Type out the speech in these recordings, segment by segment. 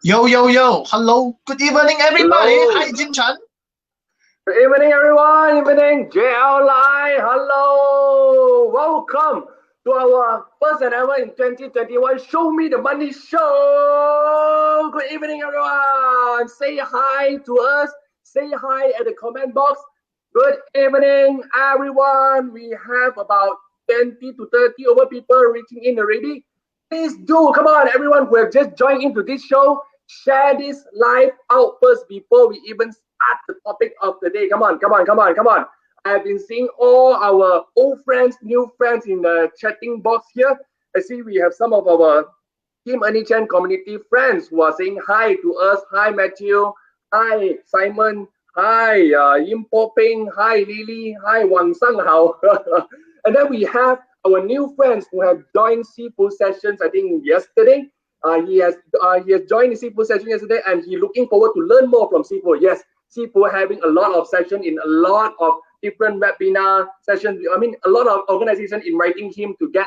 Yo, yo, yo. Hello. Good evening, everybody. Hello. Hi, Jim Chan. Good evening, everyone. Evening, JL Live. Hello. Welcome to our first and ever in 2021 Show Me the Money Show. Good evening, everyone. Say hi to us. Say hi at the comment box. Good evening, everyone. We have about 20 to 30 over people reaching in already. Please do, come on, everyone who have just joined into this show, share this live out first before we even start the topic of the day. Come on, come on, come on, come on. I have been seeing all our old friends, new friends in the chatting box here. I see we have some of our Team Anichan community friends who are saying hi to us. Hi, Matthew. Hi, Simon. Hi, Yim Po Ping. Hi, Lily. Hi, Wang Sang Hao. And then we have our new friends who have joined seafood sessions, I think, yesterday. He has joined the seafood session yesterday, and he looking forward to learn more from seafood. Yes, seafood having a lot of session in a lot of different webinar sessions. I mean, a lot of organization inviting him to get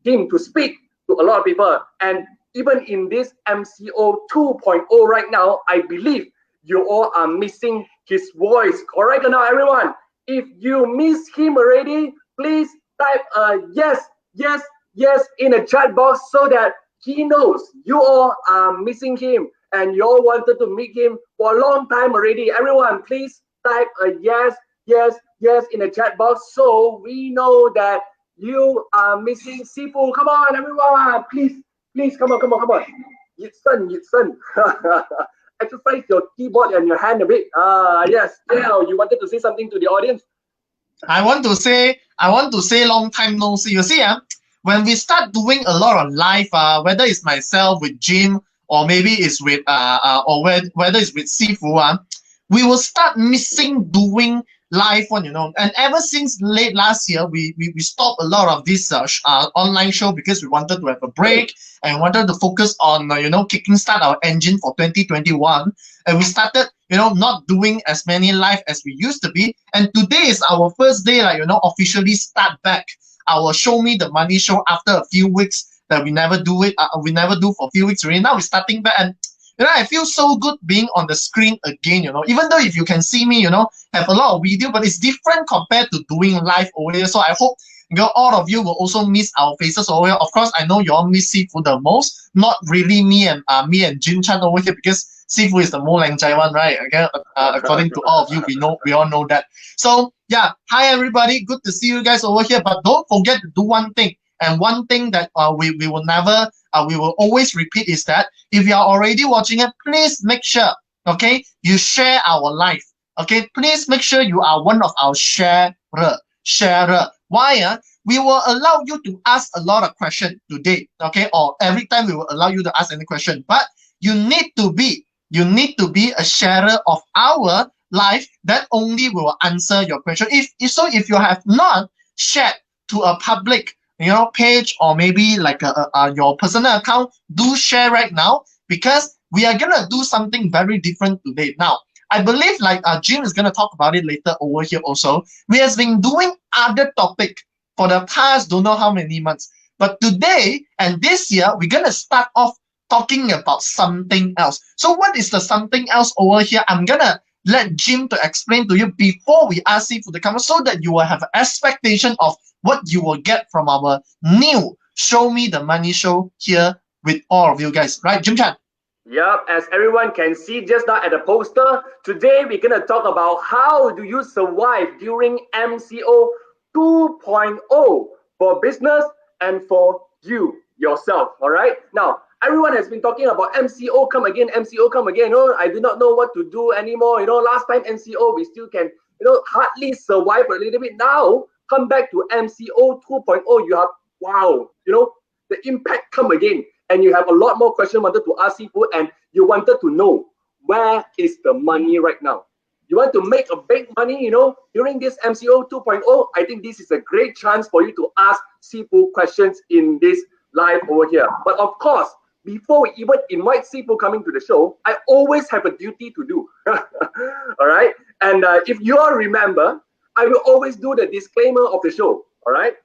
him to speak to a lot of people. And even in this MCO 2.0 right now, I believe you all are missing his voice. Correct or not, everyone? If you miss him already, please type a yes, yes, yes in the chat box so that he knows you all are missing him and you all wanted to meet him for a long time already. Everyone, please type a yes, yes, yes in the chat box so we know that you are missing seafood. Come on, everyone, please, please, come on, come on, come on. Yitsun, Yitsun. Exercise your keyboard and your hand a bit. Yes, yeah, you wanted to say something to the audience? I want to say long time no see. You see, when we start doing a lot of live, whether it's myself with Jim or maybe it's with or whether it's with Sifu, we will start missing doing live one, And ever since late last year, we stopped a lot of this online show because we wanted to have a break and wanted to focus on kicking start our engine for 2021, and we started not doing as many live as we used to be. And today is our first day, like officially start back our Show Me the Money show after a few weeks that we never do it. We never do for a few weeks already. Now we're starting back, and I feel so good being on the screen again. Even though if you can see me, have a lot of video, but it's different compared to doing live over here. So I hope all of you will also miss our faces over here. Of course, I know you all miss Seafood the most. Not really me and Jin Chan over here because Seafood is the more lang one, right? Okay, according to all of you, we all know that. So yeah, hi everybody, good to see you guys over here. But don't forget to do one thing, and one thing that we will never we will always repeat is that if you are already watching it, please make sure, okay, you share our live. Okay, please make sure you are one of our sharer. Why? We will allow you to ask a lot of questions today, okay, or every time we will allow you to ask any question. But you need to be a sharer of our live. That only we will answer your question. If you have not shared to a public page or maybe like your personal account, do share right now because we are gonna do something very different today. Now I believe like Jim is gonna talk about it later over here also. We have been doing other topic for the past don't know how many months, but today and this year we're gonna start off talking about something else. So what is the something else over here? I'm gonna let Jim to explain to you before we ask him for the camera so that you will have an expectation of what you will get from our new Show Me the Money show here with all of you guys. Right, Jim Chan? Yep, as everyone can see just now at the poster, today we're going to talk about how do you survive during MCO 2.0 for business and for you yourself. All right. Now, everyone has been talking about MCO come again, MCO come again. I do not know what to do anymore. Last time MCO we still can, hardly survive a little bit. Now, come back to MCO 2.0, you have wow, the impact come again, and you have a lot more questions wanted to ask Seafood, and you wanted to know where is the money right now. You want to make a big money, during this MCO 2.0. I think this is a great chance for you to ask Seafood questions in this live over here. But of course, before we even invite Seafood coming to the show, I always have a duty to do. All right. And if you all remember, I will always do the disclaimer of the show. All right.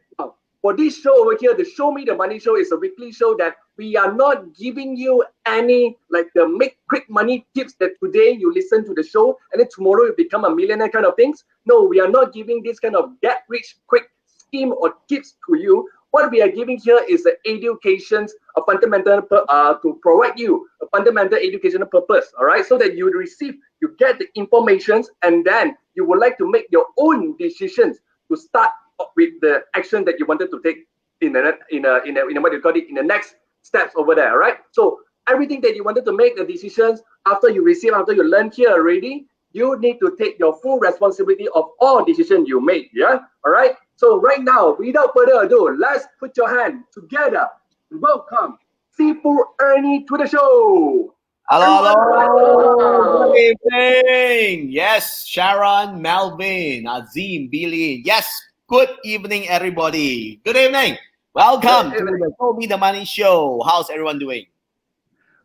for this show over here, the Show Me the Money Show is a weekly show that we are not giving you any like the make quick money tips that today you listen to the show and then tomorrow you become a millionaire kind of things. No, we are not giving this kind of get rich quick scheme or tips to you. What we are giving here is the educations, a fundamental to provide you a fundamental educational purpose. All right, so that you receive, you get the informations, and then you would like to make your own decisions to start with the action that you wanted to take in what you call it in the next steps over there. All right, so everything that you wanted to make the decisions after you learn here already, you need to take your full responsibility of all decisions you make. Yeah, all right. So right now, without further ado, let's put your hand together. Welcome Sifu Ernie to the show. Hello. Good evening. Yes, Sharon, Melvin, Azim, Billy. Yes, good evening, everybody. Good evening. Welcome to the Show Me the Money Show. How's everyone doing?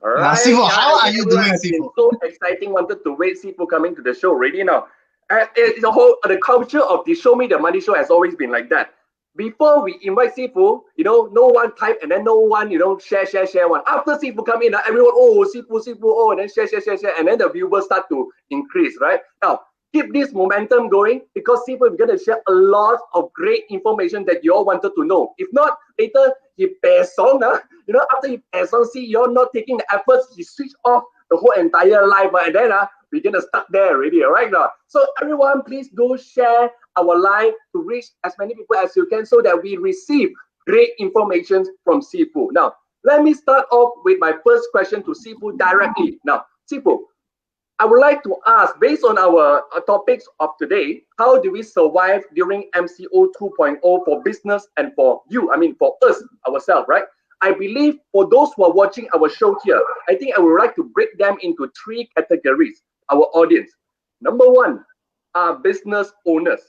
All right. Sifu, how are you doing, Sifu? So exciting. Wanted to wait Sifu coming to the show. Ready now. The culture of the Show Me the Money Show has always been like that. Before we invite Sifu, no one type and then no one, share one. After Sifu come in, everyone, Sifu, and then share, and then the viewers start to increase, right? Now, keep this momentum going because Sifu is going to share a lot of great information that you all wanted to know. If not, later he pays on, after he pays on, see you're not taking the efforts, he switch off the whole entire life, and then we're going to start there already, right now. So everyone, please do share our live to reach as many people as you can so that we receive great information from Sifu. Now, let me start off with my first question to Sifu directly. Now, Sifu, I would like to ask, based on our topics of today, how do we survive during MCO 2.0 for business and for you? I mean, for us, ourselves, right? I believe for those who are watching our show here, I think I would like to break them into 3 categories, our audience. Number 1 are business owners,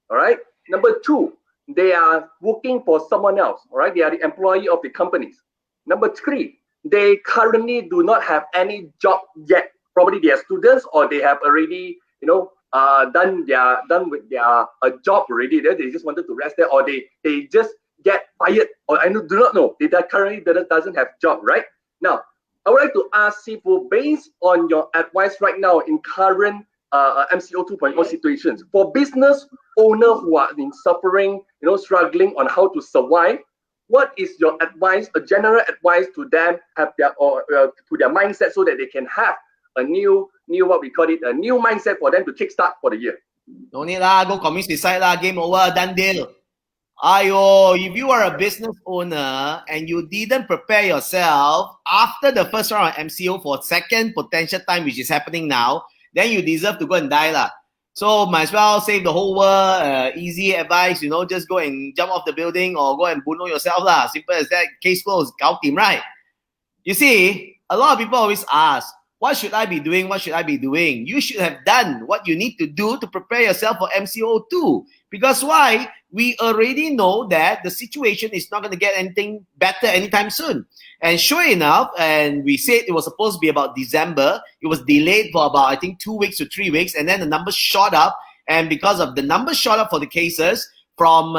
all right? Number 2, they are working for someone else, all right? They are the employee of the companies. Number 3, they currently do not have any job yet. Probably they are students or they have already, done with their job already. They just wanted to rest there, or they just get fired, or I do not know. They currently doesn't have job, right? Now, I would like to ask Sifu, based on your advice right now in current MCO 2.0 situations, for business owners who are suffering, struggling on how to survive, what is your advice, a general advice to them, have their to their mindset so that they can have a new what we call it, a new mindset for them to kickstart for the year? No need lah, go commit suicide lah, game over, done deal. Ayo, if you are a business owner and you didn't prepare yourself after the first round of MCO for second potential time, which is happening now, then you deserve to go and die lah. So might as well save the whole world. Easy advice, just go and jump off the building or go and bunuh yourself lah. Simple as that. Case closed. Gao tim, right? You see, a lot of people always ask, what should I be doing? What should I be doing? You should have done what you need to do to prepare yourself for MCO 2. Because why? We already know that the situation is not going to get anything better anytime soon. And sure enough, and we said it was supposed to be about December, it was delayed for about, I think, 2 weeks to 3 weeks, and then the numbers shot up. And because of the numbers shot up for the cases, from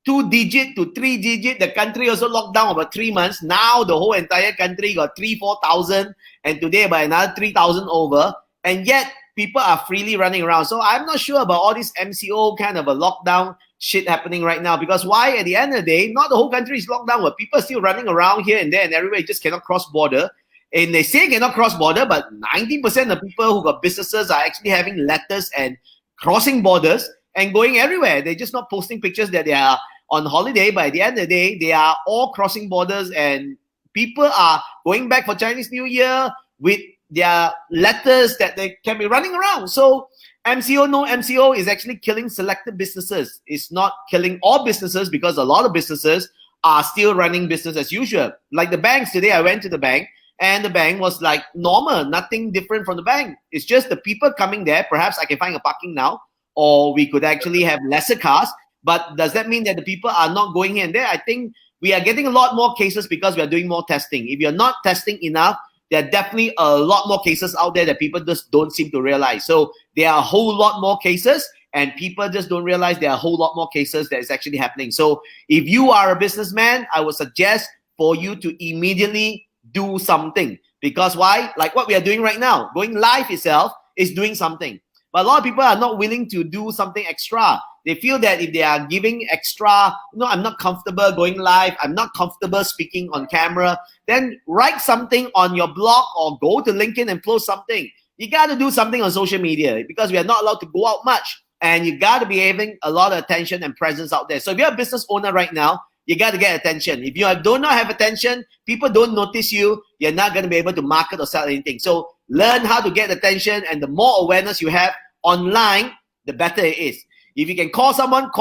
2-digit to 3-digit, the country also locked down about 3 months. Now the whole entire country got 3,000-4,000, and today by another 3,000 over. And yet, people are freely running around. So I'm not sure about all this MCO kind of a lockdown shit happening right now. Because why? At the end of the day, not the whole country is locked down, but people are still running around here and there and everywhere. You just cannot cross border. And they say cannot cross border, but 90% of people who got businesses are actually having letters and crossing borders and going everywhere. They're just not posting pictures that they are on holiday, but at the end of the day, they are all crossing borders and people are going back for Chinese New Year with their letters that they can be running around. So MCO, no MCO is actually killing selected businesses. It's not killing all businesses because a lot of businesses are still running business as usual. Like the banks today, I went to the bank and the bank was like normal, nothing different from the bank. It's just the people coming there. Perhaps I can find a parking now, or we could actually have lesser cars. But does that mean that the people are not going here and there? I think we are getting a lot more cases because we are doing more testing. If you're not testing enough, there are definitely a lot more cases out there that people just don't seem to realize. So there are a whole lot more cases. and people just don't realize there are a whole lot more cases that is actually happening. So if you are a businessman, I would suggest for you to immediately do something. Because why? Like what we are doing right now, going live itself is doing something. But a lot of people are not willing to do something extra. They feel that if they are giving extra, I'm not comfortable going live, I'm not comfortable speaking on camera, then write something on your blog or go to LinkedIn and post something. You got to do something on social media because we are not allowed to go out much. And you got to be having a lot of attention and presence out there. So if you're a business owner right now, you got to get attention. If you do not have attention, people don't notice you, you're not going to be able to market or sell anything. So learn how to get attention, and the more awareness you have online, the better it is. If you can call someone,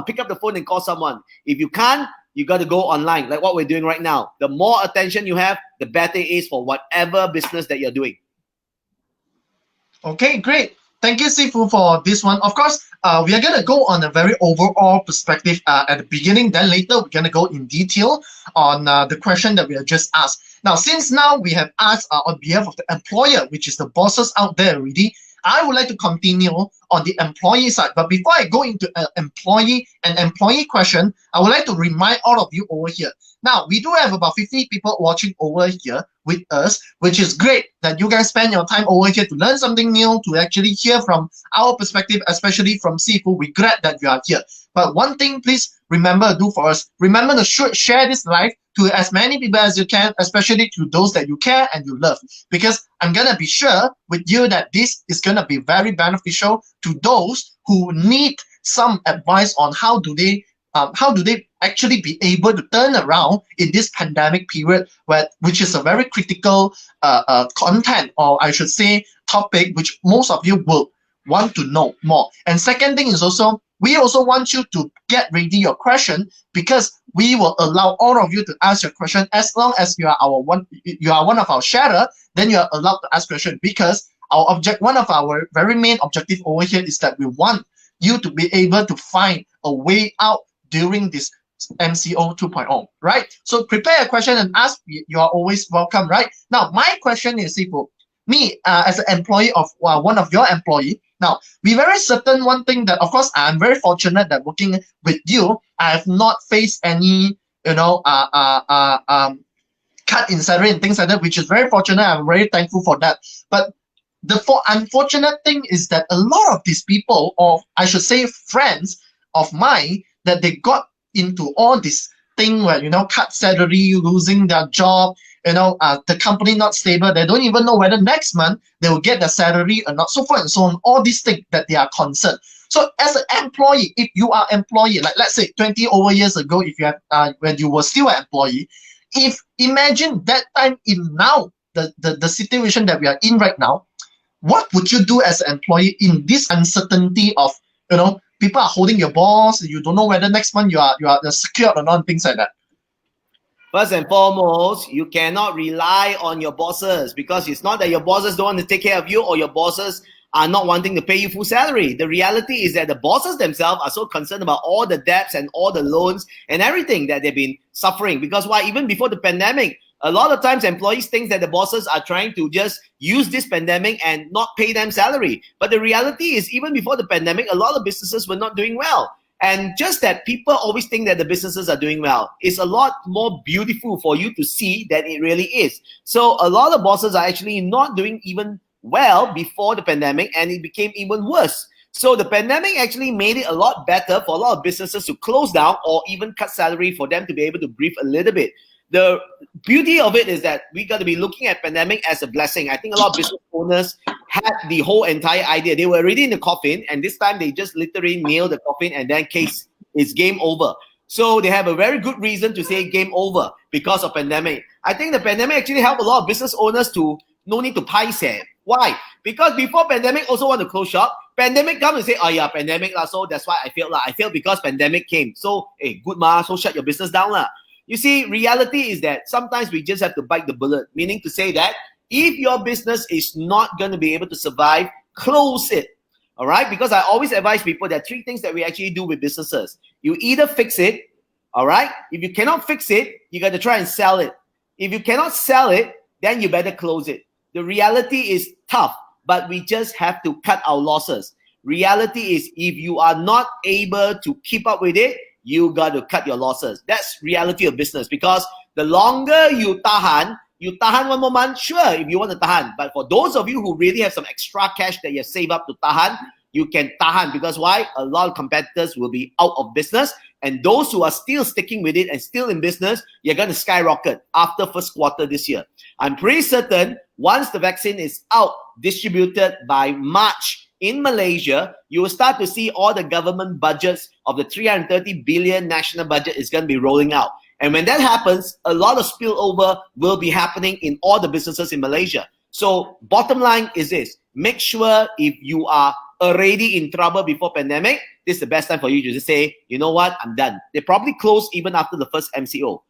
pick up the phone and call someone. If you can't, you got to go online, like what we're doing right now. The more attention you have, the better it is for whatever business that you're doing. Okay, great. Thank you, Sifu, for this one. Of course, we are going to go on a very overall perspective at the beginning. Then later, we're going to go in detail on the question that we have just asked. Now, since now we have asked on behalf of the employer, which is the bosses out there already, I would like to continue on the employee side. But before I go into an employee question, I would like to remind all of you over here. Now, we do have about 50 people watching over here with us, which is great that you guys spend your time over here to learn something new, to actually hear from our perspective, especially from Sifu. We're glad that you are here. But one thing, please remember to do for us. Remember to share this live to as many people as you can, especially to those that you care and you love. Because I'm going to be sure with you that this is going to be very beneficial to those who need some advice on how do they actually be able to turn around in this pandemic period, which is a very critical content, or I should say topic, which most of you will want to know more. And second thing is also, we also want you to get ready your question, because we will allow all of you to ask your question as long as you are one of our sharer. Then you are allowed to ask question, because one of our very main objective over here is that we want you to be able to find a way out during this MCO 2.0, right? So prepare a question and ask. You are always welcome, right? Now, my question is, Sifu, me as an employee of one of your employee. Now, be very certain one thing that, of course, I'm very fortunate that working with you, I have not faced any, cut in salary and things like that, which is very fortunate. I'm very thankful for that. But the unfortunate thing is that a lot of these people, or I should say friends of mine, that they got into all this thing where, cut salary, losing their job, the company not stable, they don't even know whether next month they will get their salary or not, so forth and so on, all these things that they are concerned. So as an employee, if you are employee, like let's say 20 over years ago, if you have when you were still an employee, if imagine that time in now, the situation that we are in right now, what would you do as an employee in this uncertainty of, people are holding your boss, you don't know whether next month you are secured or not, and things like that? First and foremost, you cannot rely on your bosses, because it's not that your bosses don't want to take care of you or your bosses are not wanting to pay you full salary. The reality is that the bosses themselves are so concerned about all the debts and all the loans and everything that they've been suffering. Because why? Even before the pandemic, a lot of times employees think that the bosses are trying to just use this pandemic and not pay them salary. But the reality is, even before the pandemic, a lot of businesses were not doing well. And just that people always think that the businesses are doing well is a lot more beautiful for you to see than it really is. So a lot of bosses are actually not doing even well before the pandemic, and it became even worse. So the pandemic actually made it a lot better for a lot of businesses to close down or even cut salary for them to be able to breathe a little bit. The beauty of it is that we got to be looking at pandemic as a blessing. I think a lot of business owners had the whole entire idea. They were already in the coffin, and this time they just literally nailed the coffin, and then case is game over. So they have a very good reason to say game over because of pandemic. I think the pandemic actually helped a lot of business owners to no need to paise. Why? Because before pandemic also want to close shop. Pandemic come and say, oh yeah, pandemic lah. So that's why I failed lah. I failed because pandemic came. So hey, good ma. So shut your business down lah. You see, reality is that sometimes we just have to bite the bullet, meaning to say that if your business is not going to be able to survive, close it. All right? Because I always advise people there are three things that we actually do with businesses. You either fix it, all right? If you cannot fix it, you got to try and sell it. If you cannot sell it, then you better close it. The reality is tough, but we just have to cut our losses. Reality is, if you are not able to keep up with it, you got to cut your losses. That's reality of business, because the longer you tahan 1 more month, sure, if you want to tahan. But for those of you who really have some extra cash that you save up to tahan, you can tahan, because why? A lot of competitors will be out of business, and those who are still sticking with it and still in business, you're going to skyrocket after first quarter this year. I'm pretty certain once the vaccine is out, distributed by March in Malaysia, you will start to see all the government budgets of the 330 billion national budget is going to be rolling out. And when that happens, a lot of spillover will be happening in all the businesses in Malaysia. So bottom line is this: make sure if you are already in trouble before pandemic, this is the best time for you to just say, you know what, I'm done. They probably closed even after the first MCO.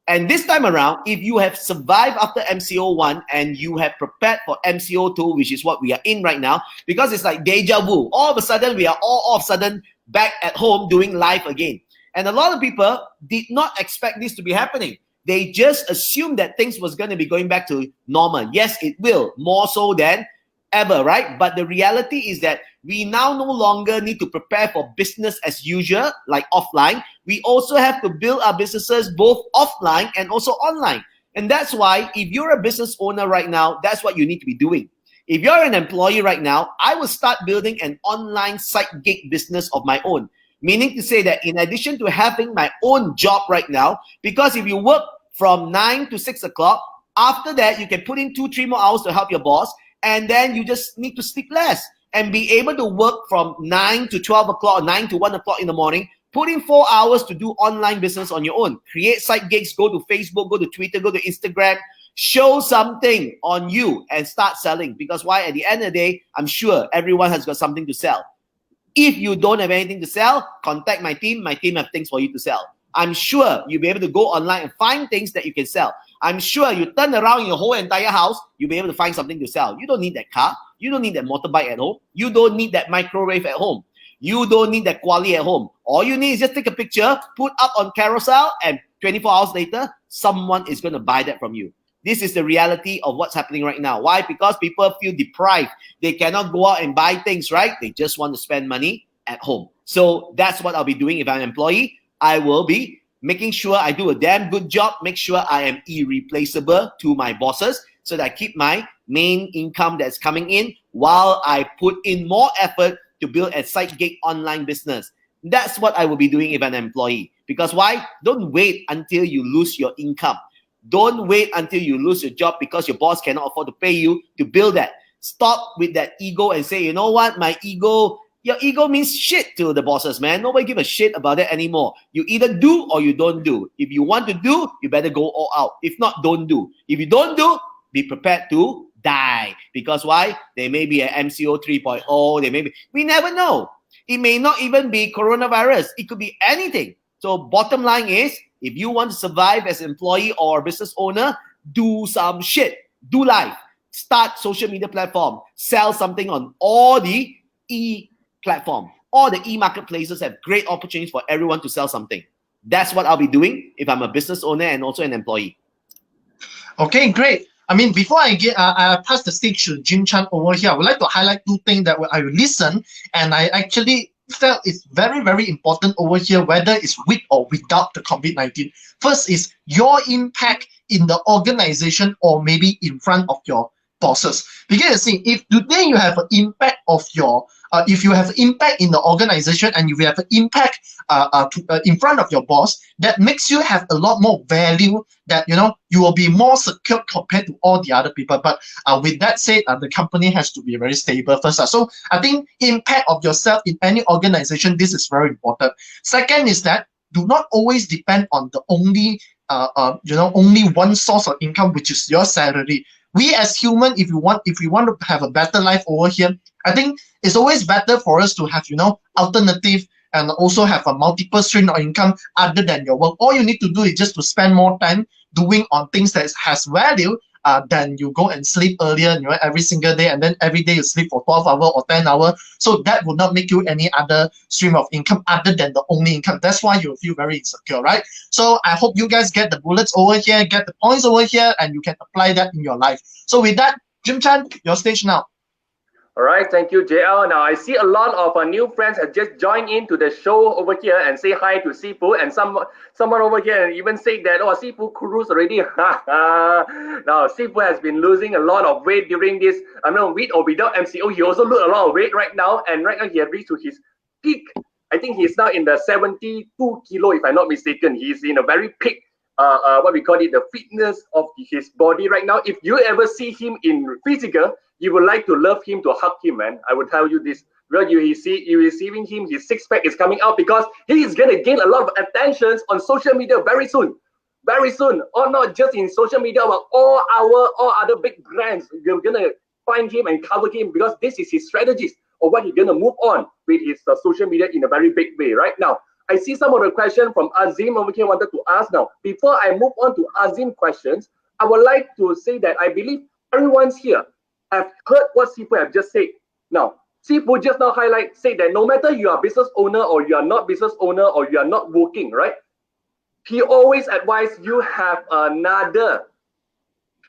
And this time around, if you have survived after MCO 1 and you have prepared for MCO 2, which is what we are in right now, because it's like deja vu. All of a sudden, we are all of a sudden back at home doing live again. And a lot of people did not expect this to be happening. They just assumed that things was going to be going back to normal. Yes, it will, more so than ever, right? But the reality is that we now no longer need to prepare for business as usual, like offline. We also have to build our businesses both offline and also online. And that's why if you're a business owner right now, that's what you need to be doing. If you're an employee right now, I will start building an online side gig business of my own. Meaning to say that in addition to having my own job right now, because if you work from 9 to 6 o'clock, after that, you can put in 2-3 more hours to help your boss, and then you just need to sleep less and be able to work from 9 to 12 o'clock or 9 to 1 o'clock in the morning, put in 4 hours to do online business on your own. Create side gigs, go to Facebook, go to Twitter, go to Instagram, show something on you and start selling. Because why? At the end of the day, I'm sure everyone has got something to sell. If you don't have anything to sell, contact my team. My team have things for you to sell. I'm sure you'll be able to go online and find things that you can sell. I'm sure you turn around your whole entire house, you'll be able to find something to sell. You don't need that car. You don't need that motorbike at home. You don't need that microwave at home. You don't need that quali at home. All you need is just take a picture, put up on Carousel, and 24 hours later, someone is going to buy that from you. This is the reality of what's happening right now. Why? Because people feel deprived. They cannot go out and buy things, right? They just want to spend money at home. So that's what I'll be doing if I'm an employee. I will be making sure I do a damn good job, make sure I am irreplaceable to my bosses so that I keep my main income that's coming in while I put in more effort to build a side gig online business. That's what I will be doing if I'm an employee. Because why? Don't wait until you lose your income. Don't wait until you lose your job because your boss cannot afford to pay you to build that. Stop with that ego and say, you know what, your ego means shit to the bosses, man. Nobody give a shit about it anymore. You either do or you don't do. If you want to do, you better go all out. If not, don't do. If you don't do, be prepared to die. Because why? There may be an MCO 3.0. We never know. It may not even be coronavirus. It could be anything. So bottom line is, if you want to survive as an employee or a business owner, do some shit. Do live. Start social media platform. Sell something on all the platform. All the marketplaces have great opportunities for everyone to sell something. That's what I'll be doing if I'm a business owner and also an employee. Okay, great. I mean, before I pass the stage to Jim Chan over here, I would like to highlight 2 things that I listened and I actually felt it's very, very important over here, whether it's with or without the COVID-19. First is your impact in the organization or maybe in front of your bosses. Because you see, if today you have an impact of your if you have impact in the organization and if you have an impact in front of your boss, that makes you have a lot more value, that you will be more secure compared to all the other people. But with that said, the company has to be very stable first. So I think impact of yourself in any organization, this is very important. Second is that do not always depend on the only one source of income, which is your salary. We as human, if we want to have a better life over here, I think it's always better for us to have alternative and also have a multiple stream of income other than your work. All you need to do is just to spend more time doing on things that has value than you go and sleep earlier, every single day, and then every day you sleep for 12 hours or 10 hours. So that will not make you any other stream of income other than the only income. That's why you feel very insecure, right? So I hope you guys get the bullets over here, get the points over here, and you can apply that in your life. So with that, Jim Chan, your stage now. All right, thank you, JL. Now I see a lot of new friends have just joined into the show over here and say hi to Sifu, and someone over here even said that Sifu cruise already. Now Sifu has been losing a lot of weight during this. I mean, with or without MCO, he also lose a lot of weight right now, and right now he has reached to his peak. I think he's now in the 72 kilo, if I'm not mistaken. He's in a very peak. What we call it, the fitness of his body right now. If you ever see him in physical, you would like to love him, to hug him, man. I will tell you this. Well, you receiving him, his six pack is coming out because he is gonna gain a lot of attention on social media very soon. Very soon. Or not just in social media, but all other big brands. You're gonna find him and cover him because this is his strategies or what he's gonna move on with his social media in a very big way right now. I see some of the question from Azim over here wanted to ask now. Before I move on to Azim questions, I would like to say that I believe everyone's here have heard what Sifu have just said. Now, Sifu just now say that no matter you are business owner or you are not business owner or you are not working, right? He always advised you have another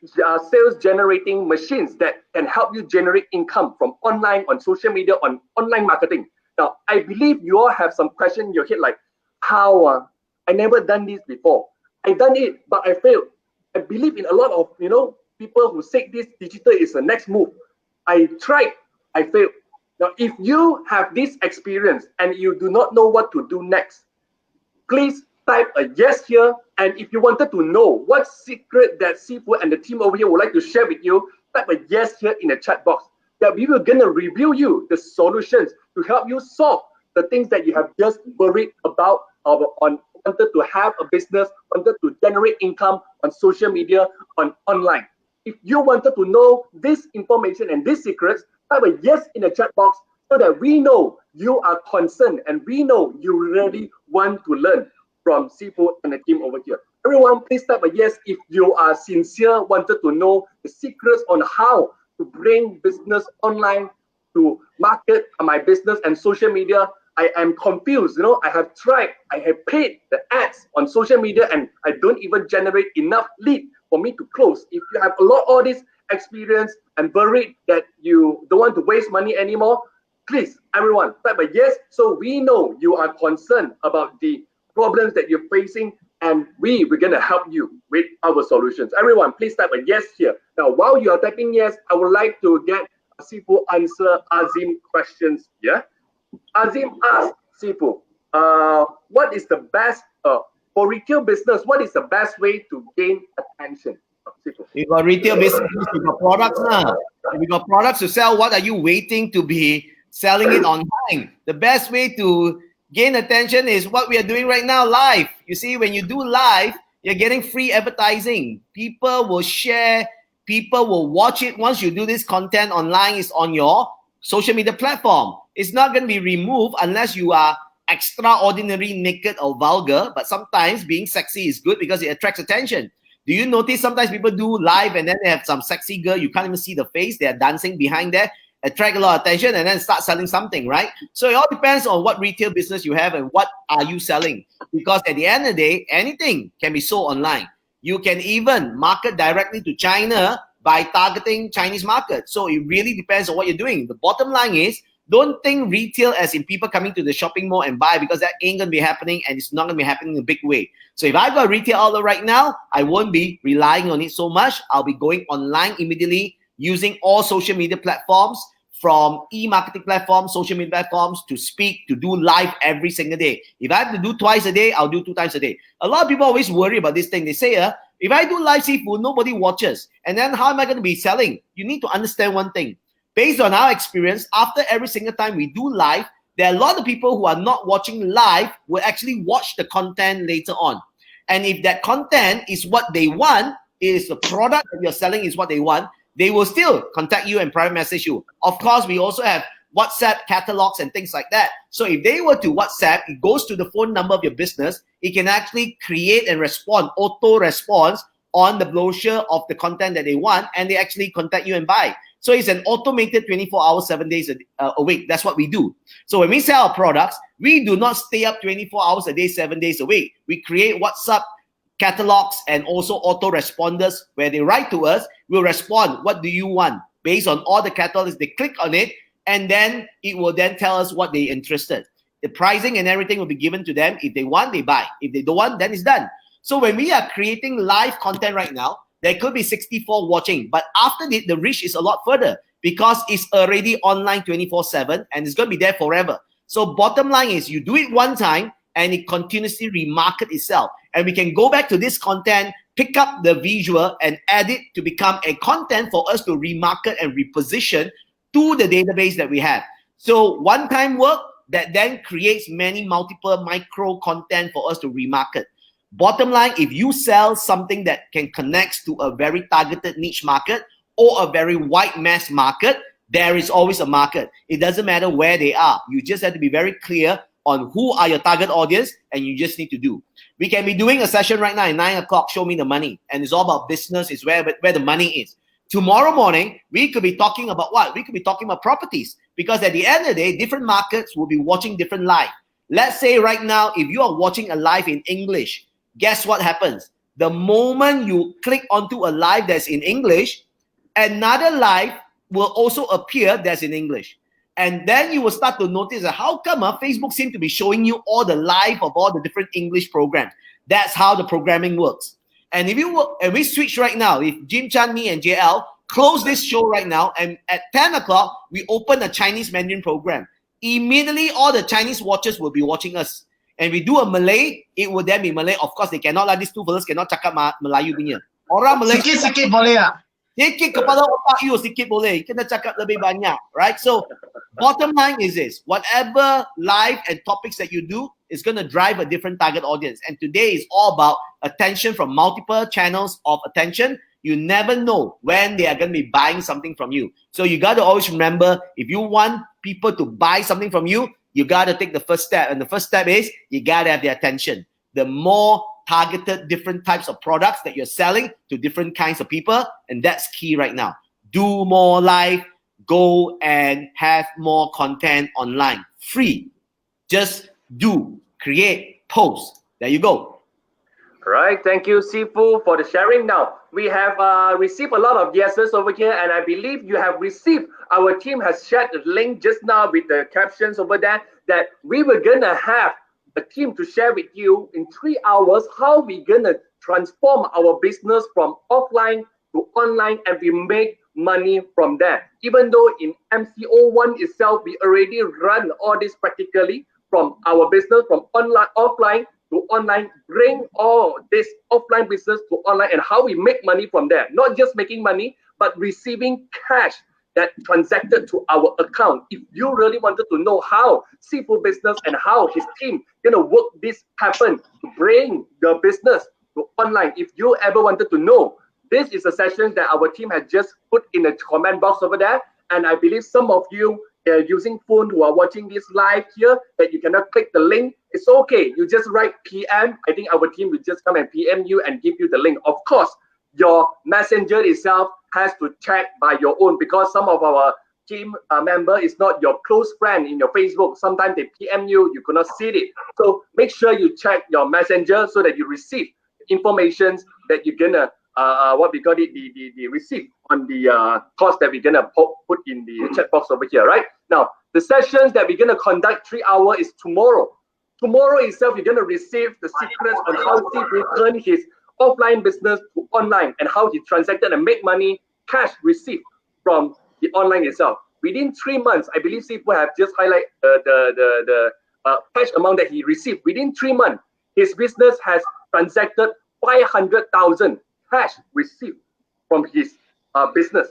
sales generating machines that can help you generate income from online, on social media, on online marketing. Now, I believe you all have some question in your head like, how? I never done this before. I done it, but I failed. I believe in a lot of, people who say this digital is the next move. I tried, I failed. Now, if you have this experience and you do not know what to do next, please type a yes here. And if you wanted to know what secret that Sifu and the team over here would like to share with you, type a yes here in the chat box. That we will gonna review you the solutions to help you solve the things that you have just worried about wanted to have a business, wanted to generate income on social media, on online. If you wanted to know this information and these secrets, type a yes in the chat box so that we know you are concerned and we know you really want to learn from Sifu and the team over here. Everyone, please type a yes if you are sincere, wanted to know the secrets on how to bring business online, to market my business and social media. I am confused. I have tried, I have paid the ads on social media and I don't even generate enough lead for me to close. If you have all this experience and worried that you don't want to waste money anymore, please, everyone, type a yes so we know you are concerned about the problems that you're facing and we're going to help you with our solutions. Everyone, please type a yes here. Now, while you are typing yes, I would like to get Sifu answer Azim questions here. Azim asked Sifu, what is the best, for retail business, what is the best way to gain attention? Sifu. You got retail business, you got products now. If you got products to sell, what are you waiting to be selling it online? The best way to gain attention is what we are doing right now, live. You see, when you do live, you're getting free advertising. People will share, people will watch it. Once you do this content online, it's on your social media platform. It's not going to be removed unless you are extraordinary, naked, or vulgar. But sometimes being sexy is good because it attracts attention. Do you notice sometimes people do live and then they have some sexy girl, you can't even see the face, they're dancing behind there, attract a lot of attention and then start selling something, right? So it all depends on what retail business you have and what are you selling. Because at the end of the day, anything can be sold online. You can even market directly to China by targeting Chinese market. So it really depends on what you're doing. The bottom line is, don't think retail as in people coming to the shopping mall and buy, because that ain't going to be happening and it's not going to be happening in a big way. So if I got a retail outlet right now, I won't be relying on it so much. I'll be going online immediately using all social media platforms, from e-marketing platforms, social media platforms, to speak, to do live every single day. If I have to do twice a day, I'll do 2 times a day. A lot of people always worry about this thing. They say, if I do live seafood, nobody watches. And then how am I going to be selling? You need to understand one thing. Based on our experience, after every single time we do live, there are a lot of people who are not watching live will actually watch the content later on. And if that content is what they want, is the product that you're selling is what they want, they will still contact you and private message you. Of course, we also have WhatsApp catalogs and things like that. So if they were to WhatsApp, it goes to the phone number of your business. It can actually create and respond, auto response on the brochure of the content that they want, and they actually contact you and buy. So it's an automated 24 hours, 7 days a week. That's what we do. So when we sell our products, we do not stay up 24 hours a day, 7 days a week. We create WhatsApp catalogs and also autoresponders where they write to us. We'll respond. What do you want? based on all the catalysts. They click on it, and then it will then tell us what they're interested. The pricing and everything will be given to them. If they want, they buy. If they don't want, then it's done. So when we are creating live content right now, there could be 64 watching, but after the reach is a lot further because it's already online 24/7 and it's going to be there forever. So bottom line is you do it one time and it continuously remarket itself. And we can go back to this content, pick up the visual and add it to become a content for us to remarket and reposition to the database that we have. So one-time work that then creates many multiple micro content for us to remarket. Bottom line, if you sell something that can connect to a very targeted niche market or a very wide mass market, there is always a market. It doesn't matter where they are. You just have to be very clear on who are your target audience, and you just need to do. We can be doing a session right now at 9 o'clock, show me the money. And it's all about business, it's where the money is. Tomorrow morning, we could be talking about what? We could be talking about properties. Because at the end of the day, different markets will be watching different live. Let's say right now, if you are watching a live in English, guess what happens? The moment you click onto a live that's in English, another live will also appear that's in English. And then you will start to notice that how come Facebook seems to be showing you all the live of all the different English programs. That's how the programming works. And if we switch right now, if Jim Chan, me, and JL close this show right now, and at 10 o'clock, we open a Chinese Mandarin program. Immediately, all the Chinese watchers will be watching us. And we do a Malay, it will then be Malay. Of course, they cannot, these two fellas cannot cakap Melayu punya. Orang Malaysia. Sikit-sikit boleh tak? Sikit kepala otak you, sikit boleh. Kena cakap lebih banyak, right? So, bottom line is this. Whatever live and topics that you do is going to drive a different target audience. And today is all about attention from multiple channels of attention. You never know when they are going to be buying something from you. So, you got to always remember, if you want people to buy something from you, you got to take the first step. And the first step is you got to have their attention. The more targeted different types of products that you're selling to different kinds of people, and that's key right now. Do more live, go and have more content online. Free. Just do, create, post. There you go. Right, thank you, Sifu, for the sharing. Now, we have received a lot of yeses over here, and I believe you have received. Our team has shared the link just now with the captions over there that we were going to have a team to share with you in 3 hours how we're going to transform our business from offline to online, and we make money from that. Even though in MCO 1 itself, we already run all this practically from our business, from offline to online, bring all this offline business to online and how we make money from there. Not just making money, but receiving cash that transacted to our account. If you really wanted to know how Seafood business and how his team gonna work this happen to bring the business to online, if you ever wanted to know, this is a session that our team has just put in the comment box over there. And I believe some of you using phone who are watching this live here, that you cannot click the link. It's okay. You just write PM. I think our team will just come and PM you and give you the link. Of course, your messenger itself has to check by your own, because some of our team member is not your close friend in your Facebook. Sometimes they PM you, you cannot see it. So make sure you check your messenger so that you receive information that you're gonna the receipt on the course that we're gonna put in the chat box over here. Right now, the sessions that we're gonna conduct 3 hours is tomorrow. Tomorrow itself, you're gonna receive the secrets on how Steve turn his offline business to online and how he transacted and make money, cash received from the online itself. Within 3 months, I believe Steve will have just highlight the cash amount that he received. Within 3 months, his business has transacted 500,000 cash received from his business.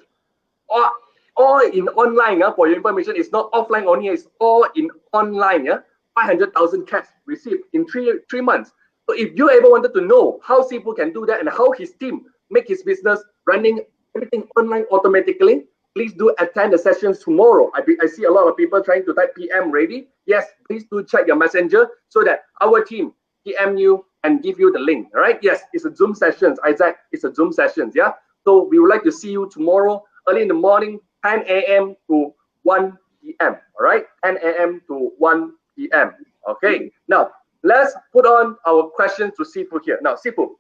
All in online, for your information. It's not offline only, it's all in online. 500,000 cash received in three months. So if you ever wanted to know how Sifu can do that and how his team make his business running everything online automatically, please do attend the sessions tomorrow. I see a lot of people trying to type PM ready. Yes, please do check your messenger so that our team PM you and give you the link. All right? Yes, it's a Zoom sessions, Isaac. It's a Zoom sessions. Yeah. So we would like to see you tomorrow early in the morning, 10 a.m. to 1 p.m. All right? 10 a.m. to 1 p.m. Okay. Now let's put on our questions to Sifu here. Now, Sifu,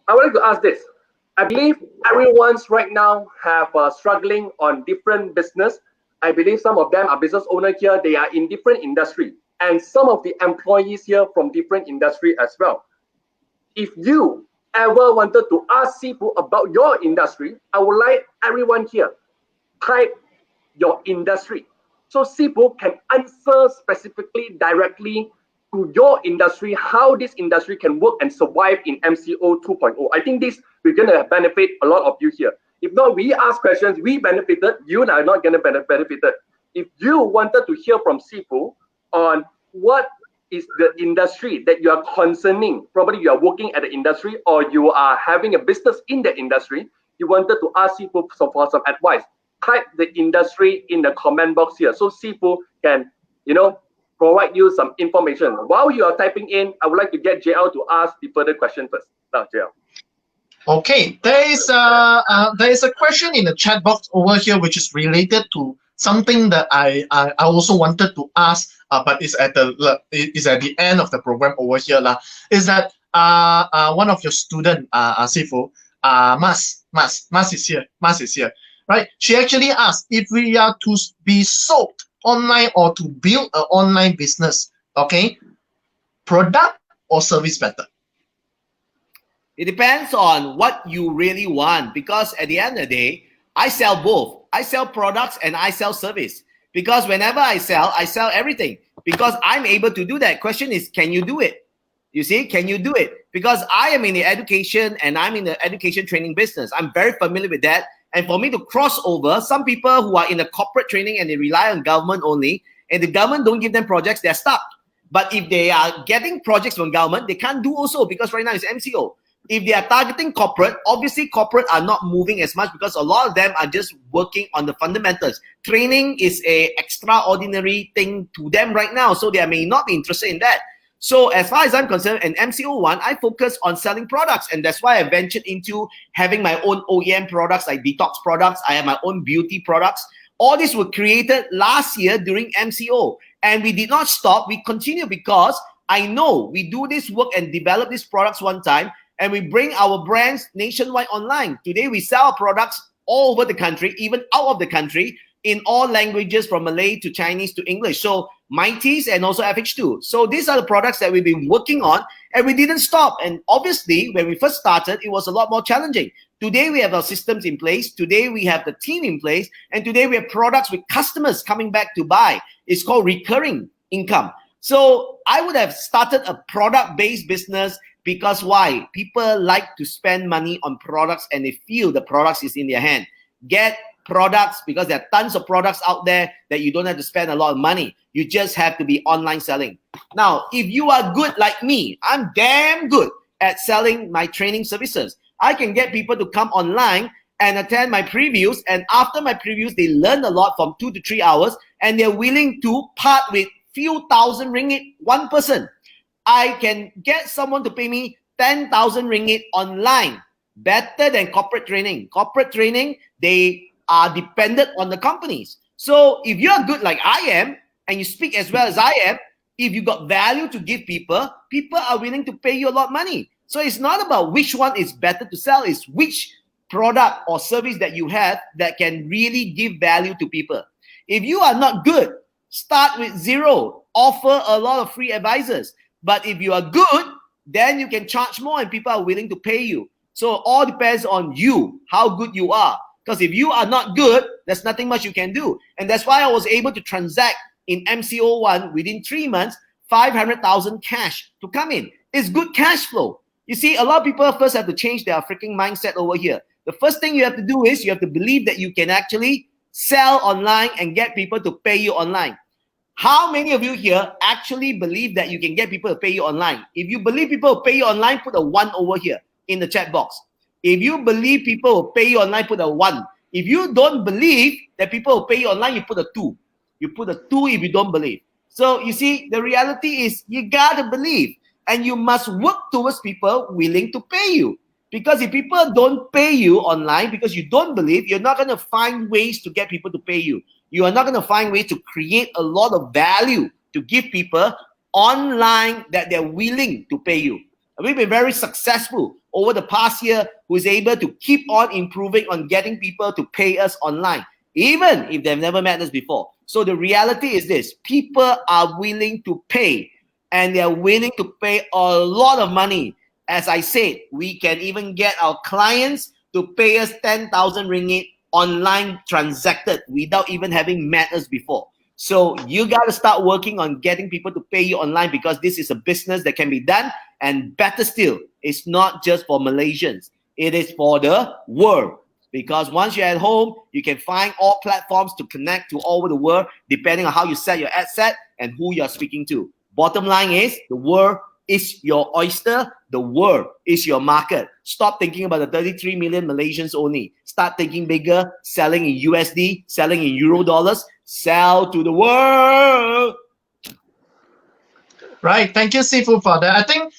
I would like to ask this. I believe everyone's right now have struggling on different business. I believe some of them are business owner here. They are in different industry, and some of the employees here from different industry as well. If you ever wanted to ask Sifu about your industry, I would like everyone here type your industry, so Sifu can answer specifically directly to your industry, how this industry can work and survive in MCO 2.0. I think this we're gonna benefit a lot of you here. If not, we ask questions, we benefited, you are not gonna benefited. If you wanted to hear from Sifu on what is the industry that you are concerning, probably you are working at the industry or you are having a business in the industry, you wanted to ask Sifu for some advice, type the industry in the comment box here, so Sifu can, provide you some information. While you are typing in, I would like to get JL to ask the further question first. Now, JL. Okay, there is a question in the chat box over here which is related to something that I also wanted to ask, but it's at the end of the program over here lah. Is that one of your student, Sifu, Mas is here, right? She actually asked if we are to be sold online or to build an online business, okay, product or service better? It depends on what you really want, because at the end of the day, I sell both. I sell products and I sell service, because whenever I sell everything, because I'm able to do that. Question is, can you do it? You see, can you do it? Because I am in the education and I'm in the education training business. I'm very familiar with that. And for me to cross over, some people who are in the corporate training and they rely on government only, and the government don't give them projects, they're stuck. But if they are getting projects from government, they can't do also, because right now it's MCO. If they are targeting corporate, obviously corporate are not moving as much, because a lot of them are just working on the fundamentals. Training is a extraordinary thing to them right now, so they may not be interested in that. So as far as I'm concerned, in MCO1, I focus on selling products, and that's why I ventured into having my own OEM products, like detox products. I have my own beauty products. All these were created last year during MCO, and we did not stop. We continue, because I know we do this work and develop these products one time, and we bring our brands nationwide online. Today, we sell products all over the country, even out of the country, in all languages from Malay to Chinese to English. So Mighties and also FH2. So these are the products that we've been working on, and we didn't stop. And obviously, when we first started, it was a lot more challenging. Today, we have our systems in place. Today, we have the team in place. And today, we have products with customers coming back to buy. It's called recurring income. So I would have started a product-based business, because why? People like to spend money on products, and they feel the products is in their hand. Get products, because there are tons of products out there that you don't have to spend a lot of money. You just have to be online selling. Now, if you are good like me, I'm damn good at selling my training services. I can get people to come online and attend my previews, and after my previews, they learn a lot from 2 to 3 hours, and they're willing to part with few thousand ringgit, one person. I can get someone to pay me 10,000 ringgit online, better than corporate training. Corporate training, they are dependent on the companies. So if you're good like I am, and you speak as well as I am, if you got value to give people, people are willing to pay you a lot of money. So it's not about which one is better to sell, it's which product or service that you have that can really give value to people. If you are not good, start with zero. Offer a lot of free advisors. But if you are good, then you can charge more and people are willing to pay you. So it all depends on you, how good you are. Because if you are not good, there's nothing much you can do. And that's why I was able to transact in MCO1 within 3 months, 500,000 cash to come in. It's good cash flow. You see, a lot of people first have to change their freaking mindset over here. The first thing you have to do is you have to believe that you can actually sell online and get people to pay you online. How many of you here actually believe that you can get people to pay you online? If you believe people will pay you online, put a 1 over here in the chat box. If you believe people will pay you online, put a 1. If you don't believe that people will pay you online, you put a 2. You put a 2 if you don't believe. So you see, the reality is you gotta believe, and you must work towards people willing to pay you. Because if people don't pay you online because you don't believe, you're not gonna find ways to get people to pay you. You are not gonna find ways to create a lot of value to give people online that they're willing to pay you. And we've been very successful over the past year who is able to keep on improving on getting people to pay us online, even if they've never met us before. So the reality is this: people are willing to pay, and they're willing to pay a lot of money. As I said, we can even get our clients to pay us 10,000 ringgit online transacted without even having met us before. So you got to start working on getting people to pay you online, because this is a business that can be done. And better still, it's not just for Malaysians. It is for the world. Because once you're at home, you can find all platforms to connect to all over the world, depending on how you set your ad set and who you're speaking to. Bottom line is, the world is your oyster. The world is your market. Stop thinking about the 33 million Malaysians only. Start thinking bigger, selling in USD, selling in Euro dollars. Sell to the world. Right. Thank you, Sifu, for that. I think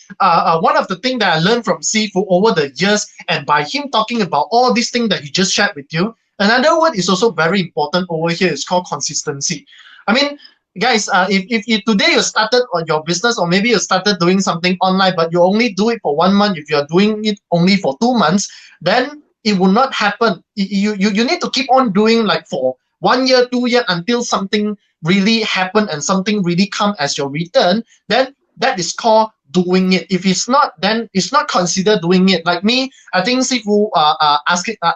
one of the things that I learned from Sifu over the years, and by him talking about all these things that he just shared with you, another word is also very important over here. It's called consistency. I mean, guys, if today you started on your business, or maybe you started doing something online, but you only do it for 1 month, if you're doing it only for 2 months, then it will not happen. You need to keep on doing like for 1 year, 2 years, until something really happen and something really come as your return. Then that is called doing it. If it's not, then it's not considered doing it. Like me, I think Sifu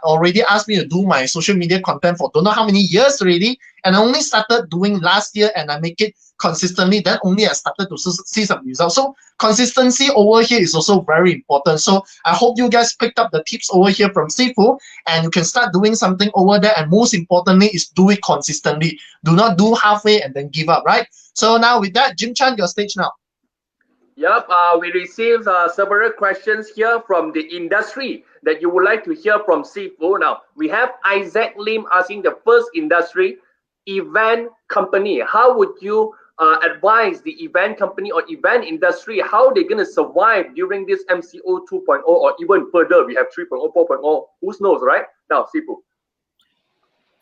already asked me to do my social media content for don't know how many years already, and I only started doing last year, and I make it consistently. Then only I started to see some results. So consistency over here is also very important. So I hope you guys picked up the tips over here from Sifu, and you can start doing something over there. And most importantly is do it consistently. Do not do halfway and then give up, right? So now with that, Jim Chan, your stage now. Yep, we received several questions here from the industry that you would like to hear from Sifu. Now, we have Isaac Lim asking the first industry, event company. How would you advise the event company or event industry, how they're going to survive during this MCO 2.0 or even further? We have 3.0, 4.0, who knows, right? Now, Sifu.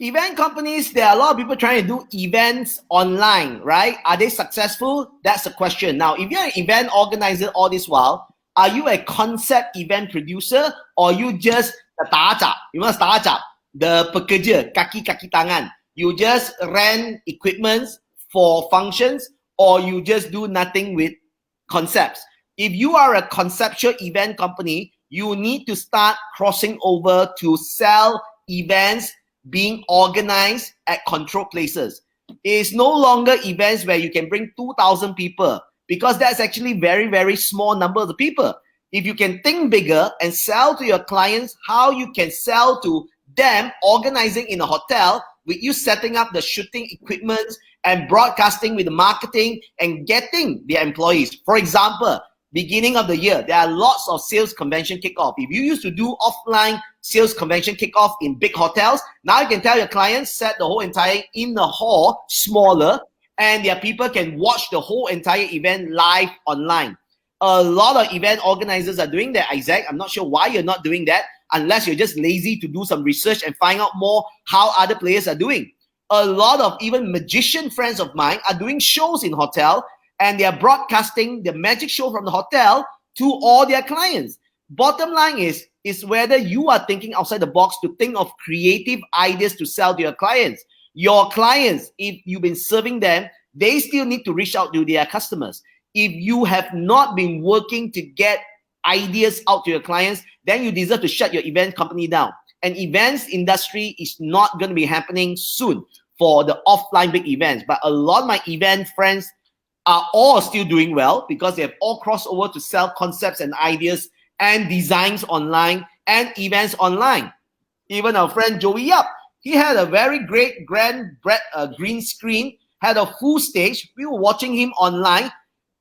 Event companies, there are a lot of people trying to do events online, right? Are they successful? That's the question. Now, if you're an event organizer all this while, are you a concept event producer, or you just the startup? You want startup, the pekerja, kaki tangan. You just rent equipment for functions, or you just do nothing with concepts. If you are a conceptual event company, you need to start crossing over to sell events being organized at controlled places. It's no longer events where you can bring 2,000 people, because that's actually very, very small number of people. If you can think bigger and sell to your clients how you can sell to them organizing in a hotel, with you setting up the shooting equipment and broadcasting with the marketing and getting their employees. For example, beginning of the year, there are lots of sales convention kickoff. If you used to do offline sales convention kickoff in big hotels, now you can tell your clients, set the whole entire in the hall smaller, and their people can watch the whole entire event live online. A lot of event organizers are doing that, Isaac. I'm not sure why you're not doing that, unless you're just lazy to do some research and find out more how other players are doing. A lot of even magician friends of mine are doing shows in hotel, and they are broadcasting the magic show from the hotel to all their clients. Bottom line is whether you are thinking outside the box to think of creative ideas to sell to your clients. Your clients, if you've been serving them, they still need to reach out to their customers. If you have not been working to get ideas out to your clients, then you deserve to shut your event company down. And events industry is not going to be happening soon for the offline big events. But a lot of my event friends are all still doing well, because they have all crossed over to sell concepts and ideas and designs online and events online. Even our friend Joey Yap, he had a very great grand green screen, had a full stage. We were watching him online.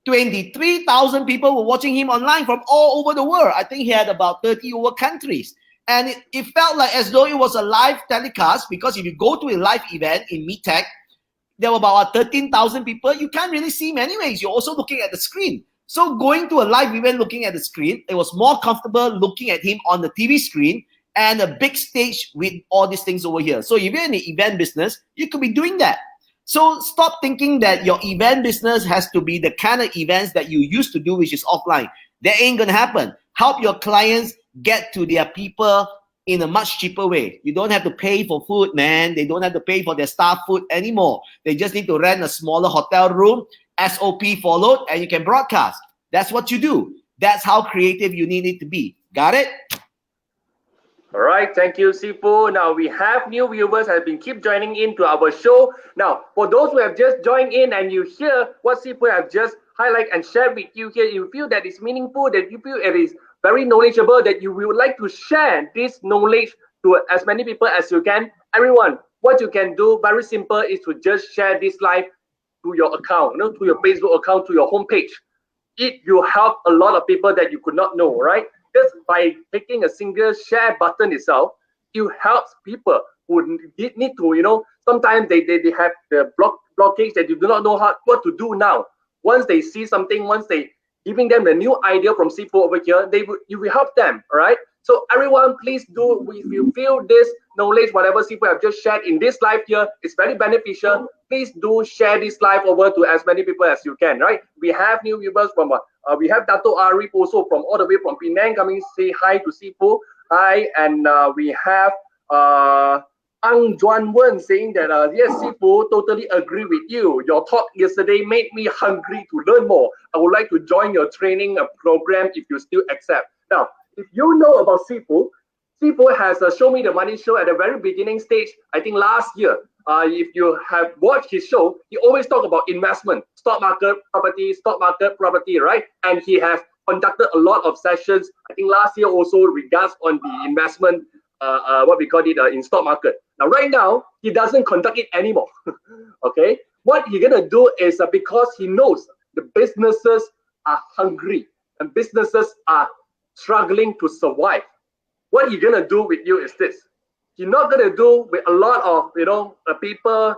23,000 people were watching him online from all over the world. I think he had about 30 over countries. And it felt like as though it was a live telecast, because if you go to a live event in MeTech, there were about 13,000 people. You can't really see him anyways. You're also looking at the screen. So going to a live event looking at the screen, it was more comfortable looking at him on the TV screen and a big stage with all these things over here. So if you're in the event business, you could be doing that. So stop thinking that your event business has to be the kind of events that you used to do, which is offline. That ain't going to happen. help your clients get to their people in a much cheaper way. You don't have to pay for food, man. They don't have to pay for their staff food anymore. They just need to rent a smaller hotel room, SOP followed, and you can broadcast. That's what you do. That's how creative you need it to be. Got it? All right, thank you, Sifu. Now we have new viewers have been keep joining in to our show. Now, for those who have just joined in and you hear what Sifu have just highlighted and shared with you here, you feel that it's meaningful, that you feel it is very knowledgeable, that you would like to share this knowledge to as many people as you can. Everyone, what you can do, very simple, is to just share this live to your account, to your Facebook account, to your homepage. It will help a lot of people that you could not know, right? Just by clicking a single share button itself, it helps people who need to, sometimes they have the blockage that you do not know what to do now. Once they see something, once they giving them the new idea from Sifu over here, you will help them, all right? So everyone, please do, if you feel this knowledge, whatever Sifu have just shared in this live here is very beneficial, please do share this live over to as many people as you can, right? We have new viewers from, we have Dato Arif also from all the way from Penang coming say hi to Sifu. Hi, and we have Ang Juan Wen saying that, yes, Sifu, totally agree with you. Your talk yesterday made me hungry to learn more. I would like to join your training program if you still accept. Now, if you know about Sifu, Sifu has a Show Me the Money show at the very beginning stage, I think last year. If you have watched his show, he always talk about investment, stock market, property, right? And he has conducted a lot of sessions, I think last year also regards on the investment, what we call it in stock market. Now, right now, he doesn't conduct it anymore, okay? What he's gonna do is because he knows the businesses are hungry and businesses are struggling to survive. What he's gonna do with you is this. He's not gonna do with a lot of people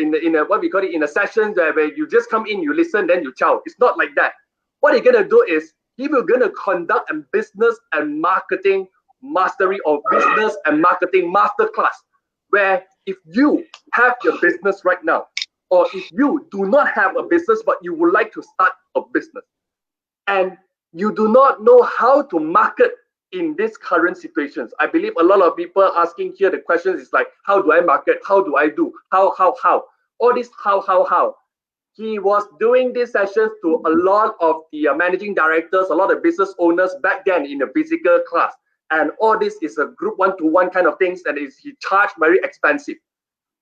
in a what we call it in a session where you just come in, you listen, then you chow. It's not like that. What he's gonna do is he will gonna conduct a business and marketing mastery or business and marketing masterclass, where if you have your business right now, or if you do not have a business but you would like to start a business, and you do not know how to market in these current situations. I believe a lot of people asking here the questions is like, how do I market? How do I do? How? All this how. He was doing these sessions to a lot of the managing directors, a lot of business owners back then in the physical class. And all this is a group one-to-one kind of things that is he charged very expensive.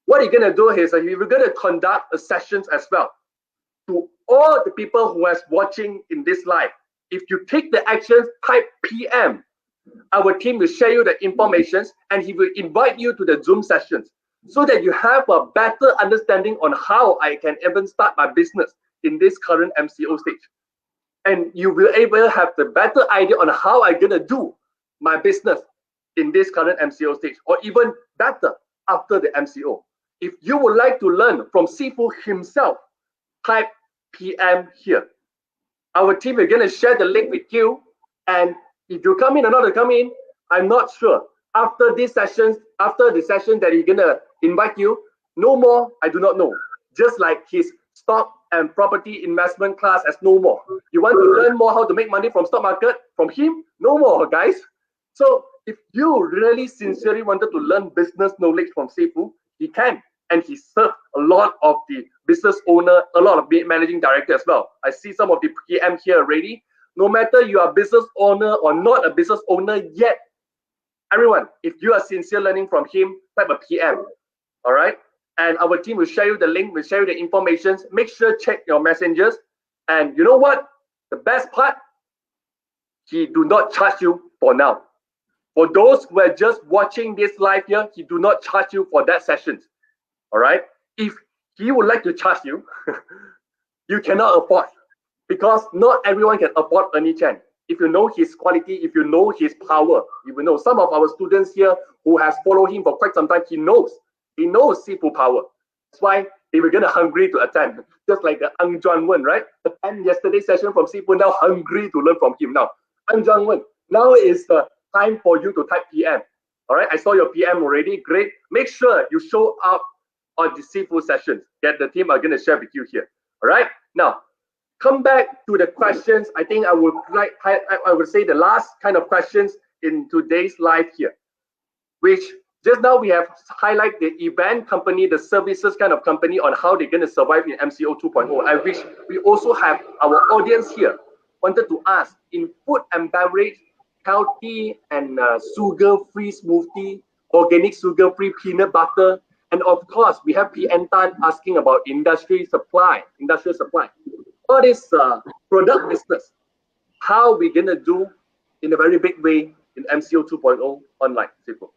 What he's gonna do is he's gonna conduct sessions as well to all the people who are watching in this live. If you take the actions, type PM. Our team will share you the information and he will invite you to the Zoom sessions so that you have a better understanding on how I can even start my business in this current MCO stage. And you will able to have the better idea on how I'm gonna do my business in this current MCO stage, or even better after the MCO. If you would like to learn from Sifu himself, type PM here. Our team is gonna share the link with you, and if you come in or not come in, I'm not sure. After these sessions, after the session that he's gonna invite you, no more, I do not know. Just like his stock and property investment class as no more. You want to learn more how to make money from stock market from him? No more, guys. So if you really sincerely wanted to learn business knowledge from Sifu, he can. And he served a lot of the business owner, a lot of managing director as well. I see some of the PM here already. No matter you are a business owner or not a business owner yet, everyone, if you are sincere learning from him, type a PM, all right? And our team will share you the link, will share you the information. Make sure check your messengers. And you know what? The best part, he do not charge you for now. For those who are just watching this live here, he do not charge you for that sessions, all right? If he would like to charge you, you cannot afford, because not everyone can afford Ernie Chan. If you know his quality, if you know his power, you will know. Some of our students here who has followed him for quite some time, he knows Sifu power. That's why they were gonna hungry to attend. Just like Ang Juan Wen, right? Attend yesterday's session from Sifu, now hungry to learn from him. Now, Ang Juan Wen, now is the time for you to type PM. All right, I saw your PM already. Great. Make sure you show up on the Sifu sessions that the team are gonna share with you here. All right. Now, come back to the questions. I think I would say the last kind of questions in today's live here, which just now we have highlighted the event company, the services kind of company on how they're going to survive in MCO 2.0. I wish we also have our audience here wanted to ask in food and beverage, healthy and sugar-free smoothie, organic sugar-free peanut butter, and of course we have PN Tan asking about industrial supply. What is product business? How we gonna do in a very big way in MCO 2.0 online? Simple.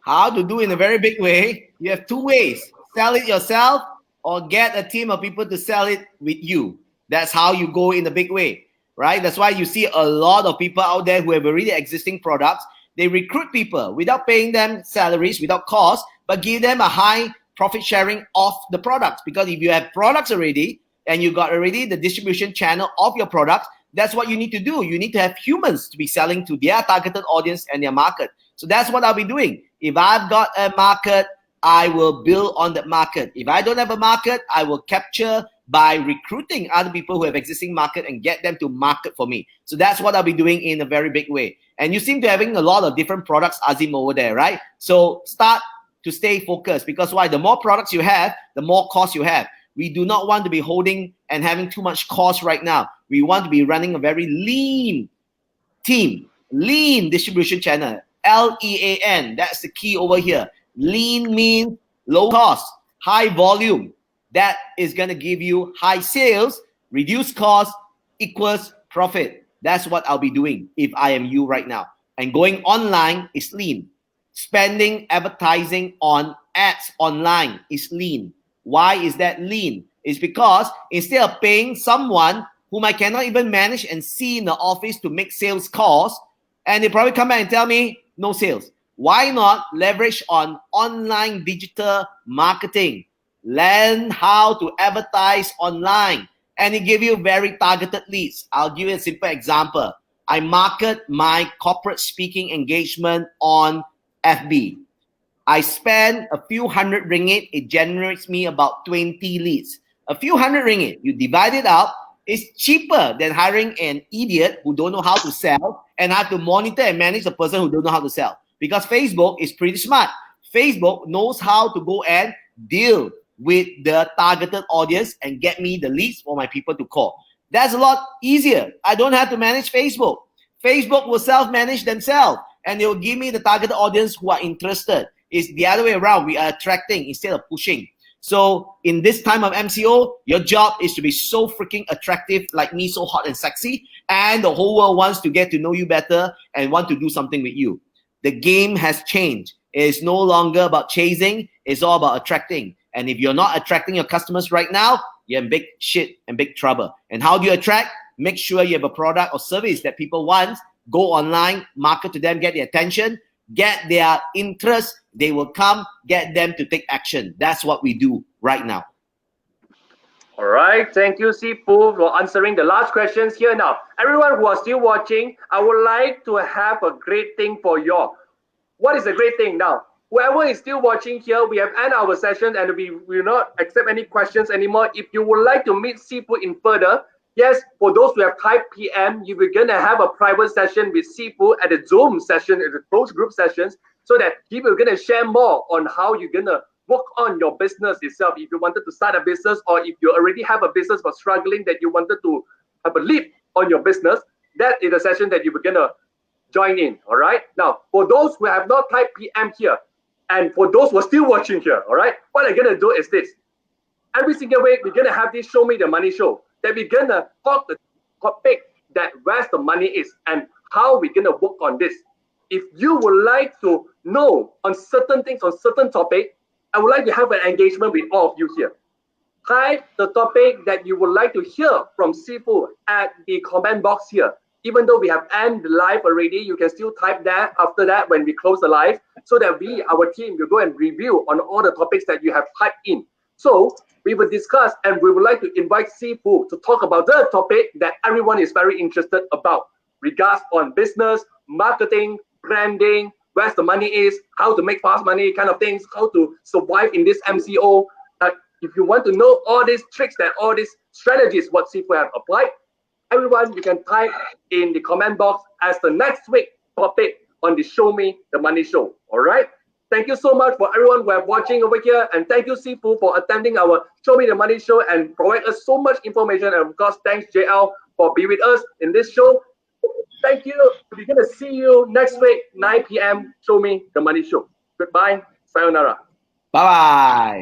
How to do in a very big way? You have two ways: sell it yourself or get a team of people to sell it with you. That's how you go in a big way, right? That's why you see a lot of people out there who have already existing products. They recruit people without paying them salaries, without cost, but give them a high profit sharing of the products. Because if you have products already and you got already the distribution channel of your products, that's what you need to do. You need to have humans to be selling to their targeted audience and their market. So that's what I'll be doing. If I've got a market, I will build on that market. If I don't have a market, I will capture by recruiting other people who have existing market and get them to market for me. So that's what I'll be doing in a very big way. And you seem to having a lot of different products, Azim, over there, right? So start to stay focused, because why? The more products you have, the more cost you have. We do not want to be holding and having too much cost right now. We want to be running a very lean team, lean distribution channel, LEAN. That's the key over here. Lean means low cost, high volume. That is going to give you high sales, reduced cost equals profit. That's what I'll be doing if I am you right now. And going online is lean. Spending advertising on ads online is lean. Why is that lean? It's because instead of paying someone whom I cannot even manage and see in the office to make sales calls, and they probably come back and tell me no sales. Why not leverage on online digital marketing? Learn how to advertise online, and it give you very targeted leads. I'll give you a simple example. I market my corporate speaking engagement on FB. I spend a few hundred ringgit. It generates me about 20 leads. A few hundred ringgit. You divide it up. It's cheaper than hiring an idiot who don't know how to sell and have to monitor and manage the person who don't know how to sell. Because Facebook is pretty smart. Facebook knows how to go and deal with the targeted audience and get me the leads for my people to call. That's a lot easier. I don't have to manage Facebook. Facebook will self-manage themselves and they will give me the targeted audience who are interested. It's the other way around. We are attracting instead of pushing. So in this time of MCO, your job is to be so freaking attractive, like me, so hot and sexy, and the whole world wants to get to know you better and want to do something with you. The game has changed. It is no longer about chasing. It's all about attracting. And if you're not attracting your customers right now, you're in big shit and big trouble. And how do you attract? Make sure you have a product or service that people want. Go online, market to them, get their attention, get their interest. They will come, get them to take action. That's what we do right now. All right. Thank you, Sifu, for answering the last questions here. Now, everyone who are still watching, I would like to have a great thing for you all. What is the great thing now? Whoever is still watching here, we have ended our session and we will not accept any questions anymore. If you would like to meet Sifu in further, yes, for those who have typed PM, you will gonna have a private session with Sifu at the Zoom session, at the closed group sessions, so that he will gonna share more on how you're gonna work on your business itself. If you wanted to start a business, or if you already have a business but struggling that you wanted to have a leap on your business, that is a session that you were gonna join in. All right. Now, for those who have not typed PM here, and for those who are still watching here, all right, what I'm gonna do is this. Every single week, we're gonna have this Show Me the Money show that we're gonna talk the topic that where the money is and how we're gonna work on this. If you would like to know on certain things, on certain topic, I would like to have an engagement with all of you here. Type the topic that you would like to hear from Sifu at the comment box here. Even though we have ended the live already, you can still type that after that when we close the live, so that we, our team, will go and review on all the topics that you have typed in. So we will discuss, and we would like to invite Sifu to talk about the topic that everyone is very interested about, regards on business, marketing, branding, where the money is, how to make fast money kind of things, how to survive in this MCO. If you want to know all these tricks, that all these strategies what Sifu have applied. Everyone, you can type in the comment box as the next week topic on the Show Me the Money show. All right. Thank you so much for everyone who are watching over here, and thank you Sifu for attending our Show Me the Money show and provide us so much information. And of course, thanks JL for being with us in this show. Thank you. We're gonna see you next week, 9 p.m. Show Me the Money show. Goodbye. Sayonara. Bye bye.